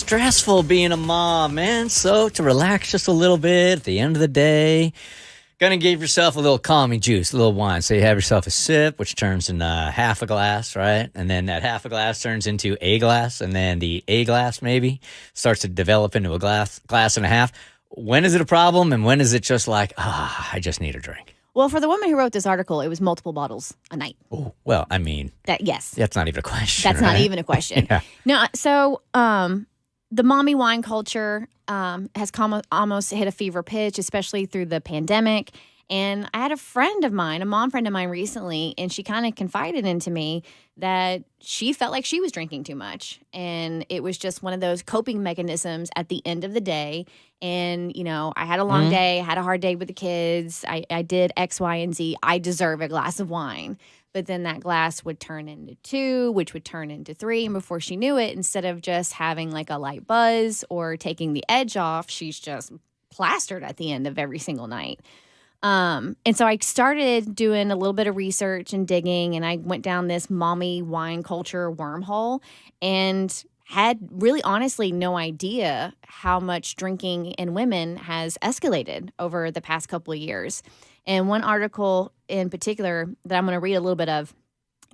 stressful being a mom, man. So to relax just a little bit at the end of the day, gonna give yourself a little calming juice, a little wine. So you have yourself a sip, which turns into half a glass, right? And then that half a glass turns into a glass, and then the a glass maybe starts to develop into a glass and a half. When is it a problem, and when is it just like, I just need a drink? Well, for the woman who wrote this article, it was multiple bottles a night. Oh, well, I mean, yes, that's not even a question. That's right? not even a question. Yeah. No, so the mommy wine culture has almost hit a fever pitch, especially through the pandemic. And I had a mom friend of mine recently, and she kind of confided into me that she felt like she was drinking too much. And it was just one of those coping mechanisms at the end of the day. And, I had a long day, had a hard day with the kids. I did X, Y, and Z. I deserve a glass of wine. But then that glass would turn into 2, which would turn into 3. And before she knew it, instead of just having like a light buzz or taking the edge off, she's just plastered at the end of every single night. And so I started doing a little bit of research and digging, and I went down this mommy wine culture wormhole and had really honestly no idea how much drinking in women has escalated over the past couple of years. And one article in particular that I'm going to read a little bit of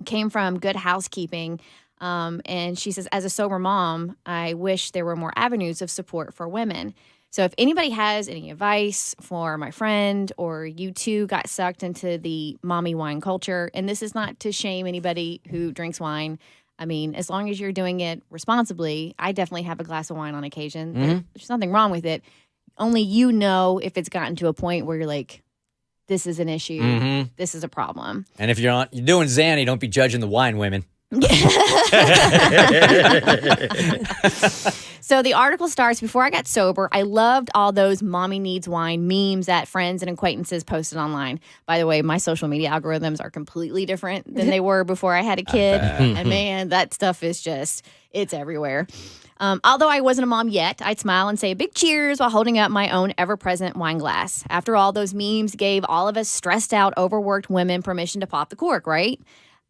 came from Good Housekeeping. And she says, as a sober mom, I wish there were more avenues of support for women. So if anybody has any advice for my friend, or you too got sucked into the mommy wine culture, and this is not to shame anybody who drinks wine. I mean, as long as you're doing it responsibly, I definitely have a glass of wine on occasion. Mm-hmm. There's nothing wrong with it. Only you know if it's gotten to a point where you're like, this is an issue. Mm-hmm. This is a problem. And if you're doing Zanny, don't be judging the wine women. So the article starts, before I got sober, I loved all those mommy needs wine memes that friends and acquaintances posted online. By the way, my social media algorithms are completely different than they were before I had a kid. And man, that stuff is it's everywhere. Although I wasn't a mom yet, I'd smile and say a big cheers while holding up my own ever-present wine glass. After all, those memes gave all of us stressed out, overworked women permission to pop the cork, right?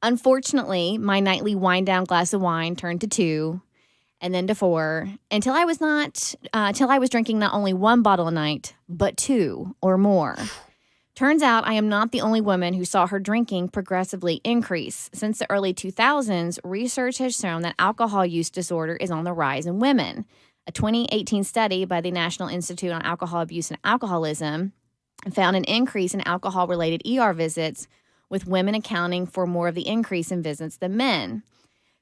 Unfortunately, my nightly wind down glass of wine turned to 2 and then to 4 until I was drinking not only 1 bottle a night, but 2 or more. Turns out I am not the only woman who saw her drinking progressively increase. Since the early 2000s, research has shown that alcohol use disorder is on the rise in women. A 2018 study by the National Institute on Alcohol Abuse and Alcoholism found an increase in alcohol-related ER visits, with women accounting for more of the increase in visits than men.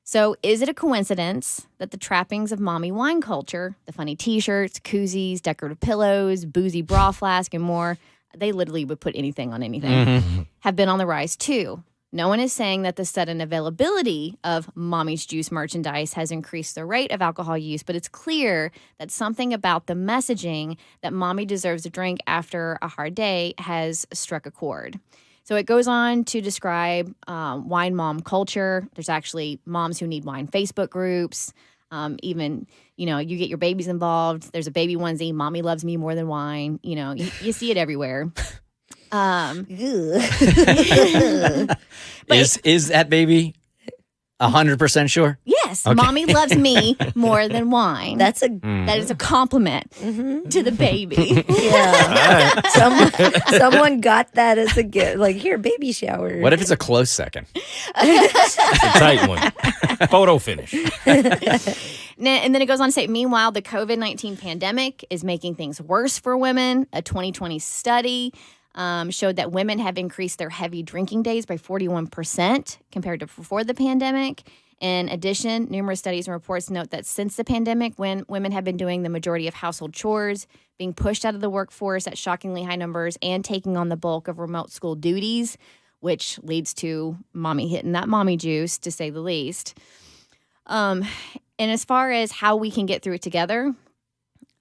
So is it a coincidence that the trappings of mommy wine culture, the funny t-shirts, koozies, decorative pillows, boozy bra flask, and more, they literally would put anything on anything, have been on the rise too? No one is saying that the sudden availability of mommy's juice merchandise has increased the rate of alcohol use, but it's clear that something about the messaging that mommy deserves a drink after a hard day has struck a chord. So it goes on to describe wine mom culture. There's actually moms who need wine Facebook groups. Even, you get your babies involved. There's a baby onesie, mommy loves me more than wine. You see it everywhere. Is that baby 100% sure? Yes, Okay. Mommy loves me more than wine. That is a compliment to the baby. Yeah. Someone got that as a gift. Like, here, baby shower. What if it's a close second? It's a tight one. Photo finish. And then it goes on to say, meanwhile, the COVID-19 pandemic is making things worse for women. A 2020 study showed that women have increased their heavy drinking days by 41% compared to before the pandemic. In addition, numerous studies and reports note that since the pandemic, when women have been doing the majority of household chores, being pushed out of the workforce at shockingly high numbers, and taking on the bulk of remote school duties, which leads to mommy hitting that mommy juice, to say the least. And as far as how we can get through it together,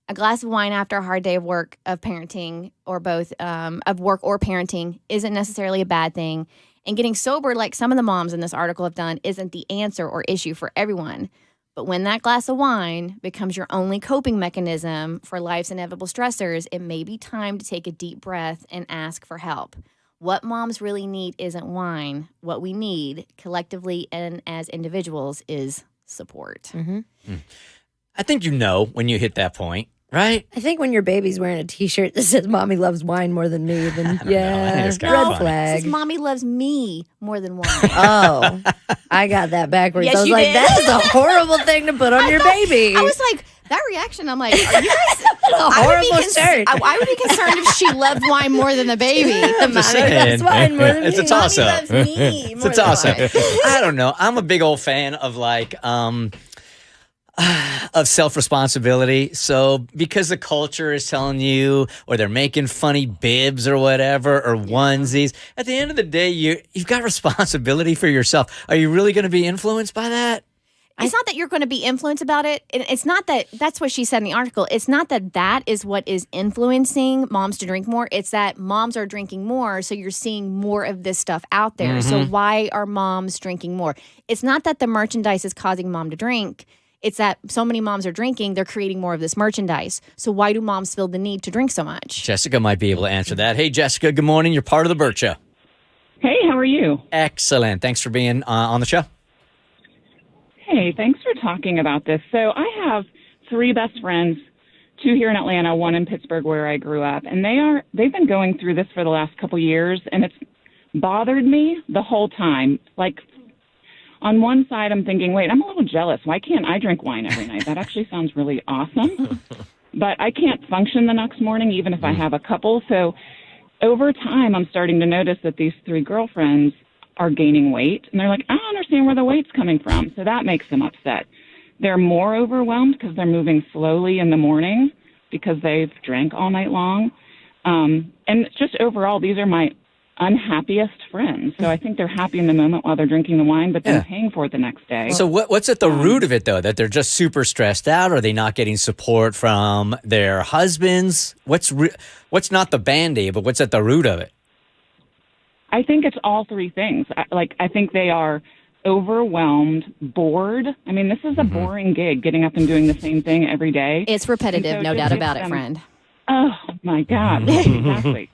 a glass of wine after a hard day of work, of parenting, or both of work or parenting isn't necessarily a bad thing. And getting sober, like some of the moms in this article have done, isn't the answer or issue for everyone. But when that glass of wine becomes your only coping mechanism for life's inevitable stressors, it may be time to take a deep breath and ask for help. What moms really need isn't wine. What we need collectively and as individuals is support. Mm-hmm. I think you know when you hit that point, right? I think when your baby's wearing a T-shirt that says "Mommy loves wine more than me," then I think yeah, it's kinda red funny. It flag. says mommy loves me more than wine. Oh, I got that backwards. Yes, I was you like, did. that is a horrible thing to put on your baby. I was like, that reaction, I'm like, are you guys a horrible shirt. I would be concerned if she loved wine more than the baby. I'm just Mommy saying. loves wine more than It's a me. toss Mommy up. loves me more It's a than toss up. wine. I don't know. I'm a big old fan of of self-responsibility. So because the culture is telling you, or they're making funny bibs or whatever, or onesies, at the end of the day, you've got responsibility for yourself. Are you really going to be influenced by that? It's not that you're going to be influenced about it. It's not that that's what she said in the article. It's not that that is what is influencing moms to drink more. It's that moms are drinking more, so you're seeing more of this stuff out there. So why are moms drinking more? It's not that the merchandise is causing mom to drink. It's that so many moms are drinking, they're creating more of this merchandise. So why do moms feel the need to drink so much? Jessica might be able to answer that. Hey, Jessica, good morning. You're part of the Bert Show. Hey, how are you? Excellent. Thanks for being on the show. Hey, thanks for talking about this. So I have 3 best friends, 2 here in Atlanta, 1 in Pittsburgh where I grew up, and they've been going through this for the last couple years, and it's bothered me the whole time. Like, on one side, I'm thinking, wait, I'm a little jealous. Why can't I drink wine every night? That actually sounds really awesome. But I can't function the next morning, even if I have a couple. So over time, I'm starting to notice that these 3 girlfriends are gaining weight. And they're like, I don't understand where the weight's coming from. So that makes them upset. They're more overwhelmed because they're moving slowly in the morning because they've drank all night long. And just overall, these are my unhappiest friends. So I think they're happy in the moment while they're drinking the wine, but then paying for it the next day. So what's at the root of it, though? That they're just super stressed out? Are they not getting support from their husbands? What's not the Band-Aid, but what's at the root of it? I think it's all 3 things. I think they are overwhelmed, bored. I mean, this is a boring gig, getting up and doing the same thing every day. It's repetitive, And so no it doubt just about makes it, them- friend. Oh, my God. Exactly.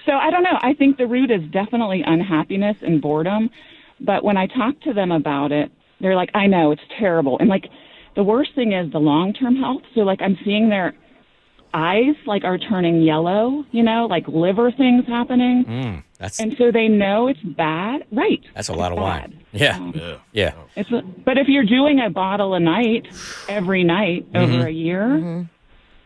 So I don't know. I think the root is definitely unhappiness and boredom. But when I talk to them about it, they're like, I know, it's terrible. And, like, the worst thing is the long-term health. So, like, I'm seeing their eyes, like, are turning yellow, like liver things happening. And so they know it's bad. Right. That's a lot of bad. wine. Yeah. But if you're doing a bottle a night, every night, over a year,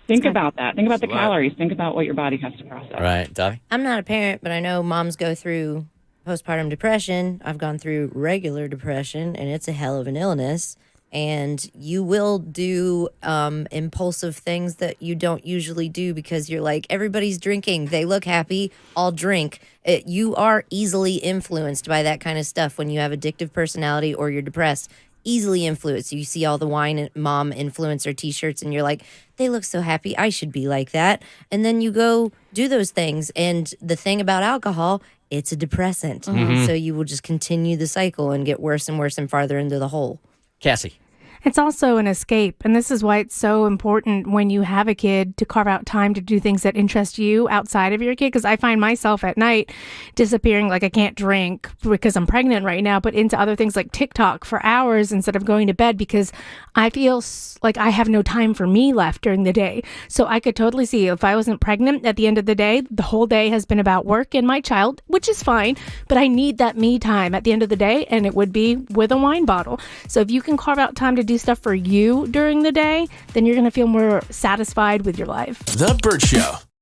think about that. Think about the calories. Think about what your body has to process. Right, Davi? I'm not a parent, but I know moms go through postpartum depression. I've gone through regular depression, and it's a hell of an illness. And you will do impulsive things that you don't usually do because you're like, everybody's drinking. They look happy. I'll drink. You are easily influenced by that kind of stuff when you have addictive personality or you're depressed. Easily influenced. You see all the wine mom influencer t-shirts and you're like, they look so happy. I should be like that. And then you go do those things. And the thing about alcohol, it's a depressant. So you will just continue the cycle and get worse and worse and farther into the hole. Cassie. It's also an escape. And this is why it's so important when you have a kid to carve out time to do things that interest you outside of your kid. Because I find myself at night disappearing, like I can't drink because I'm pregnant right now, but into other things like TikTok for hours instead of going to bed because I feel like I have no time for me left during the day. So I could totally see if I wasn't pregnant at the end of the day, the whole day has been about work and my child, which is fine, but I need that me time at the end of the day, and it would be with a wine bottle. So if you can carve out time to do stuff for you during the day, then you're going to feel more satisfied with your life. The Bert Show.